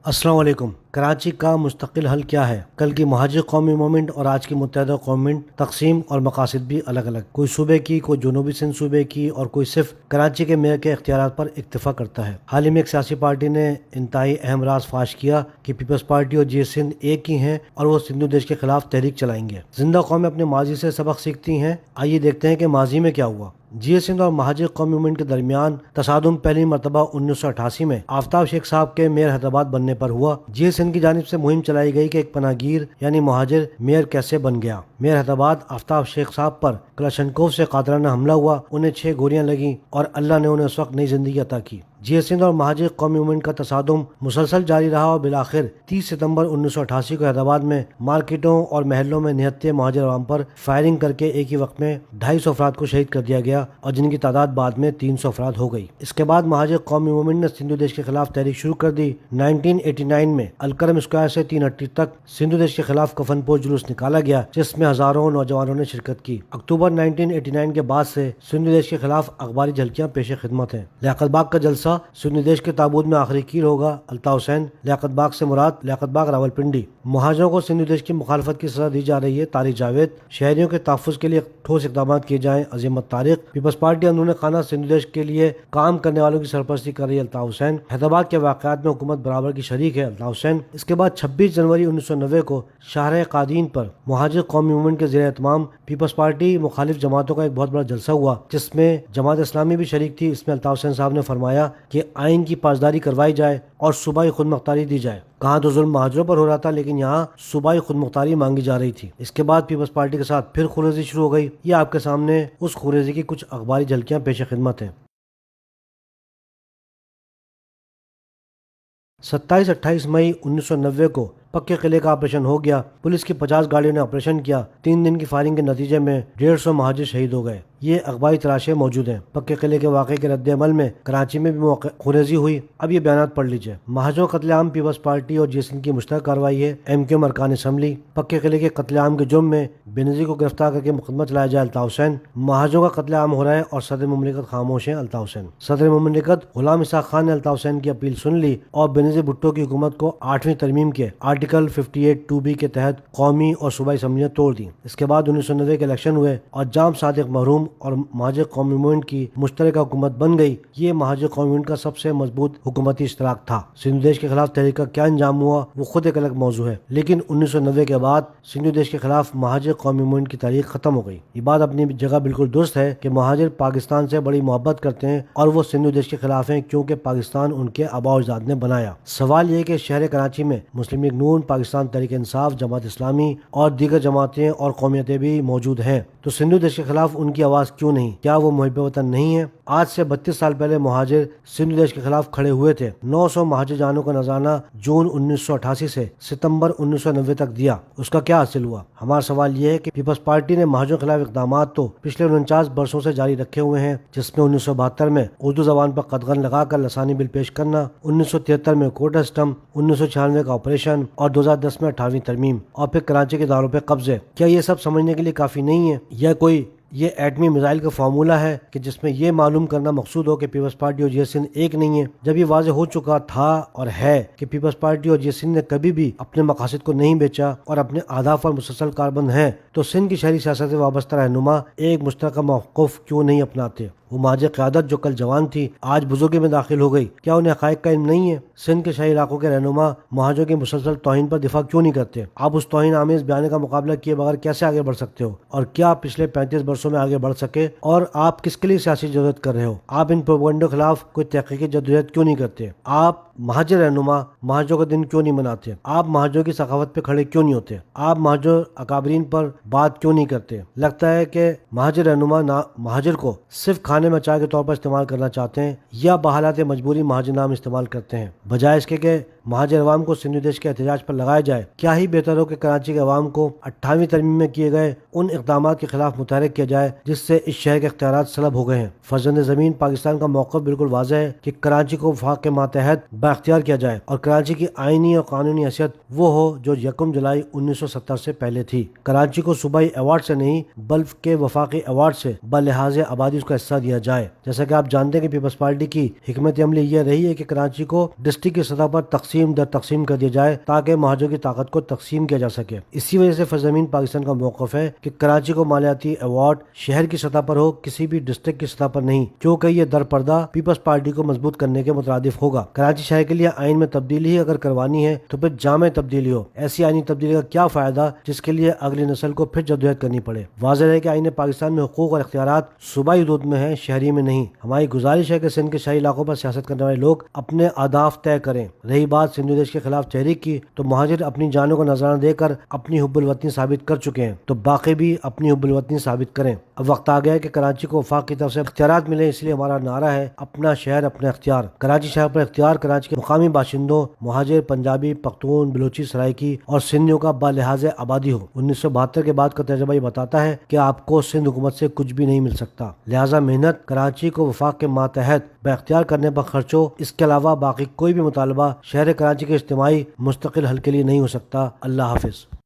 السلام علیکم۔ کراچی کا مستقل حل کیا ہے؟ کل کی مہاجر قومی موومنٹ اور آج کی متحدہ قومی تقسیم اور مقاصد بھی الگ الگ، کوئی صوبے کی، کوئی جنوبی سندھ صوبے کی، اور کوئی صرف کراچی کے میئر کے اختیارات پر اکتفا کرتا ہے۔ حال ہی میں ایک سیاسی پارٹی نے انتہائی اہم راز فاش کیا کہ پیپلز پارٹی اور جی سندھ ایک ہی ہیں اور وہ سندھو دیش کے خلاف تحریک چلائیں گے۔ زندہ قومیں اپنے ماضی سے سبق سیکھتی ہیں۔ آئیے دیکھتے ہیں کہ ماضی میں کیا ہوا۔ جی سندھ اور مہاجر قومی موومنٹ کے درمیان تصادم پہلی مرتبہ 1988 میں آفتاب شیخ صاحب کے میئر حیدرآباد بننے پر ہوا۔ جی سندھ کی جانب سے مہم چلائی گئی کہ ایک پناہ گیر یعنی مہاجر میئر کیسے بن گیا۔ میئر حیدرآباد آفتاب شیخ صاحب پر کلاشنکوف سے قاتلانہ حملہ ہوا، انہیں 6 گولیاں لگیں اور اللہ نے انہیں اس وقت نئی زندگی عطا کی۔ جی سندھ اور مہاجر قومی موومنٹ کا تصادم مسلسل جاری رہا اور بالآخر 30 ستمبر 1988 کو حیدرآباد میں مارکیٹوں اور محلوں میں نہتے مہاجر عوام پر فائرنگ کر کے ایک ہی وقت میں 250 افراد کو شہید کر دیا گیا اور جن کی تعداد بعد میں 300 افراد ہو گئی۔ اس کے بعد مہاجر قومی موومنٹ نے سندھو دیش کے خلاف تحریک شروع کر دی۔ 1989 میں الکرم اسکوائر سے 3 ہٹی تک سندھو دیش کے خلاف کفن پوش جلوس نکالا گیا جس میں ہزاروں نوجوانوں نے شرکت کی۔ اکتوبر 1989 کے بعد سے سندھو دیش کے خلاف اخباری جھلکیاں پیش خدمت ہیں۔ لیاقت باغ کا جلسہ سندھ دیش کے تابوت میں آخری کیر ہوگا، الطاف حسین۔ لیاقت باغ سے مراد لیاقت باغ راولپنڈی۔ مہاجروں کو سندھ دیش کی مخالفت کی سزا دی جا رہی ہے، طارق جاوید۔ شہریوں کے تحفظ کے لیے ٹھوس اقدامات کیے جائیں، عظیمت طارق۔ پیپلز پارٹی اندرون خانہ سندھ دیش کے لیے کام کرنے والوں کی سرپرستی کر رہی ہے، الطاف حسین۔ حیدرآباد کے واقعات میں حکومت برابر کی شریک ہے، الطاف حسین۔ اس کے بعد 26 جنوری 1990 کو شاہراہ قادین پر مہاجر قومی موومنٹ کے زیر اہتمام پیپلز پارٹی مخالف جماعتوں کا ایک بہت بڑا جلسہ ہوا جس میں جماعت اسلامی بھی شریک تھی۔ اس میں الطاف حسین صاحب نے فرمایا کہ آئین کی پاسداری کروائی جائے اور صوبائی خود مختاری دی جائے۔ کہاں تو ظلم مہاجروں پر ہو رہا تھا لیکن یہاں صوبائی خود مختاری مانگی جا رہی تھی۔ اس کے بعد پیپلز پارٹی کے ساتھ پھر خوریزی شروع ہو گئی۔ یہ آپ کے سامنے اس خوریزی کی کچھ اخباری جھلکیاں پیش خدمت ہیں۔ 27-28 مئی 1990 کو پکے قلعے کا آپریشن ہو گیا۔ پولیس کی 50 گاڑیوں نے آپریشن کیا۔ 3 دن کی فائرنگ کے نتیجے میں 150 مہاجر شہید ہو گئے۔ یہ اخباری تلاشیں موجود ہیں۔ پکے قلعے کے واقعے کے رد عمل میں کراچی میں بھی خوریزی ہوئی۔ اب یہ بیانات پڑھ لیجئے۔ مہاجروں قتل عام پیپلز پارٹی اور جی سندھ کی مشترکہ کارروائی ہے، MQ ارکان اسمبلی۔ پکے قلعے کے قتل عام کے جرم میں بینظیر کو گرفتار کر کے مقدمہ چلایا جائے، الطاف حسین۔ مہاجروں کا قتل عام ہو رہا ہے اور صدر مملکت خاموش ہیں، الطاف حسین۔ صدر مملکت غلام اسحاق خان نے الطاف حسین کی اپیل سن لی اور بینظیر بھٹو کی حکومت کو 8ویں ترمیم کے آرٹیکل 58(2)B کے تحت قومی اور صوبائی اسمبلیاں توڑ دیں۔ اس کے بعد 1990 کے الیکشن ہوئے اور جام صادق محروم اور مہاجر قومی موومنٹ کی مشترکہ حکومت بن گئی۔ یہ مہاجر قومی موومنٹ کا سب سے مضبوط حکومتی اشتراک تھا۔ سندھ دیش کے خلاف تحریک کا کیا انجام ہوا وہ خود ایک الگ موضوع ہے، لیکن 1990 کے بعد سندھ دیش کے خلاف مہاجر قومی موومنٹ کی تاریخ ختم ہو گئی۔ یہ بات اپنی جگہ بالکل درست ہے کہ مہاجر پاکستان سے بڑی محبت کرتے ہیں اور وہ سندھ دیش کے خلاف ہیں کیونکہ پاکستان ان کے آباء و اجداد نے بنایا۔ سوال یہ کہ شہر کراچی میں مسلم لیگ نون، پاکستان تحریک انصاف، جماعت اسلامی اور دیگر جماعتیں اور قومیتیں بھی موجود ہیں، تو سندھ دیش کے خلاف ان کی آواز کیوں نہیں؟ کیا وہ محب وطن نہیں ہے؟ آج سے 32 سال پہلے مہاجر سندھ دیش کے خلاف کھڑے ہوئے تھے۔ 900 مہاجر جانوں کا نذرانہ جون 1988 سے ستمبر 1990 تک دیا، اس کا کیا حاصل ہوا؟ ہمارا سوال یہ ہے کہ پیپلز پارٹی نے مہاجروں کے خلاف اقدامات تو پچھلے 49 برسوں سے جاری رکھے ہوئے ہیں، جس میں 1972 میں اردو زبان پر قدغن لگا کر لسانی بل پیش کرنا، 1973 میں کوٹا سسٹم، 1996 کا آپریشن اور 2010 میں 18ویں ترمیم اور پھر کراچی کے داروں پہ قبضے۔ کیا یہ سب سمجھنے کے لیے کافی نہیں ہے؟ یا کوئی یہ ایٹمی میزائل کا فارمولہ ہے کہ جس میں یہ معلوم کرنا مقصود ہو کہ پیپلز پارٹی اور جی سندھ ایک نہیں ہے، جب یہ واضح ہو چکا تھا اور ہے کہ پیپلز پارٹی اور جی سندھ نے کبھی بھی اپنے مقاصد کو نہیں بیچا اور اپنے اہداف پر مسلسل کاربند ہیں، تو سندھ کی شہری سیاست سے وابستہ رہنما ایک مشترکہ موقف کیوں نہیں اپناتے؟ وہ مہاجر قیادت جو کل جوان تھی آج بزرگی میں داخل ہو گئی، کیا انہیں حقائق کا علم نہیں ہے؟ سندھ کے شہری علاقوں کے رہنما مہاجروں کی مسلسل توہین پر دفاع کیوں نہیں کرتے؟ آپ اس توہین آمیز بیانے کا مقابلہ کیے بغیر کیسے آگے بڑھ سکتے ہو؟ اور کیا پچھلے 35 برسوں میں آگے بڑھ سکے؟ اور آپ کس کے لیے سیاسی جدوجہد کر رہے ہو؟ آپ ان پروپیگنڈے کے خلاف کوئی تحقیقی جدوجہد کیوں نہیں کرتے؟ آپ مہاجر رہنما مہاجروں کا دن کیوں نہیں مناتے؟ آپ مہاجروں کی ثقافت پہ کھڑے کیوں نہیں ہوتے؟ آپ مہاجر اکابرین پر بات کیوں نہیں کرتے؟ لگتا ہے کہ مہاجر رہنما مہاجر کو صرف کھانے میں چائے کے طور پر استعمال کرنا چاہتے ہیں یا بحالات مجبوری مہاجر نام استعمال کرتے ہیں، بجائے اس کے کہ مہاجر عوام کو سندھ دیش کے احتجاج پر لگایا جائے۔ کیا ہی بہتر ہو کہ کراچی کے عوام کو 28ویں ترمیم میں کیے گئے ان اقدامات کے خلاف متحرک کیا جائے جس سے اس شہر کے اختیارات سلب ہو گئے ہیں۔ فرزند زمین پاکستان کا موقف بالکل واضح ہے کہ کراچی کو وفاق کے ماتحت بااختیار کیا جائے اور کراچی کی آئینی اور قانونی حیثیت وہ ہو جو 1 جولائی 1970 سے پہلے تھی۔ کراچی کو صوبائی ایوارڈ سے نہیں بلکہ وفاقی ایوارڈ سے بلحاظ آبادی اس کا حصہ دیا جائے۔ جیسا کہ آپ جانتے ہیں کہ پیپلز پارٹی کی حکمت عملی یہ رہی ہے کہ کراچی کو ڈسٹرکٹ کی سطح پر تقسیم تقسیم در تقسیم کر دیا جائے تاکہ مہاجروں کی طاقت کو تقسیم کیا جا سکے۔ اسی وجہ سے فرزمین پاکستان کا موقف ہے کہ کراچی کو مالیاتی ایوارڈ شہر کی سطح پر ہو، کسی بھی ڈسٹرکٹ کی سطح پر نہیں، کیونکہ یہ در پردہ پیپلز پارٹی کو مضبوط کرنے کے مترادف ہوگا۔ کراچی شہر کے لیے آئین میں تبدیلی اگر کروانی ہے تو پھر جامع تبدیلی ہو۔ ایسی آئینی تبدیلی کا کیا فائدہ جس کے لیے اگلی نسل کو پھر جدوجہد کرنی پڑے؟ واضح ہے کہ آئین پاکستان میں حقوق اور اختیارات صوبائی حدود میں ہیں، شہری میں نہیں۔ ہماری گزارش ہے کہ سندھ کے شہری علاقوں پر سیاست کرنے والے لوگ اپنے اہداف طے کریں۔ رہی بات سندھ دیش کے خلاف تحریک کی، تو مہاجر اپنی جانوں کو نذرانہ دے کر اپنی حب الوطنی ثابت کر چکے ہیں، تو باقی بھی اپنی حب الوطنی ثابت کریں۔ اب وقت آ گیا ہے کہ کراچی کو وفاق کی طرف سے اختیارات ملے، اس لیے ہمارا نعرہ ہے اپنا شہر اپنا اختیار۔ کراچی شہر پر اختیار کراچی کے مقامی باشندوں، مہاجر، پنجابی، پختون، بلوچی، سرائیکی اور سندھیوں کا بالحاظ آبادی ہو۔ 1972 کے بعد کا تجربہ یہ بتاتا ہے کہ آپ کو سندھ حکومت سے کچھ بھی نہیں مل سکتا، لہٰذا محنت کراچی کو وفاق کے ماتحت باختیار کرنے پر خرچ ہو۔ اس کے علاوہ باقی کوئی بھی مطالبہ شہر کراچی کے اجتماعی مستقل حل کے لیے نہیں ہو سکتا۔ اللہ حافظ۔